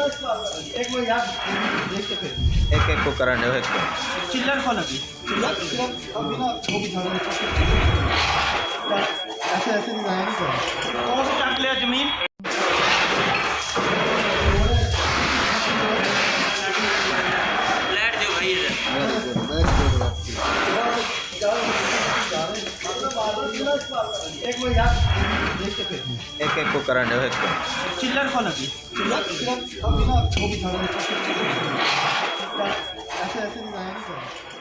एक बार याद देख के फिर एक एक को कराने हो एक को चिल्लर खोल अभी चिल्लर अभी ना वो भी झाड़ू ऐसे ऐसे डिजाइन ही करो कौन सा चाट लिया जमीन फ्लैट दो भाई इधर एक बार याद देख के फिर एक एक को कराने हो एक को चिल्लर खोल अभी चिल्लर अभी ना वो भी झाड़ू ऐसे ऐसे डिजाइन ही करो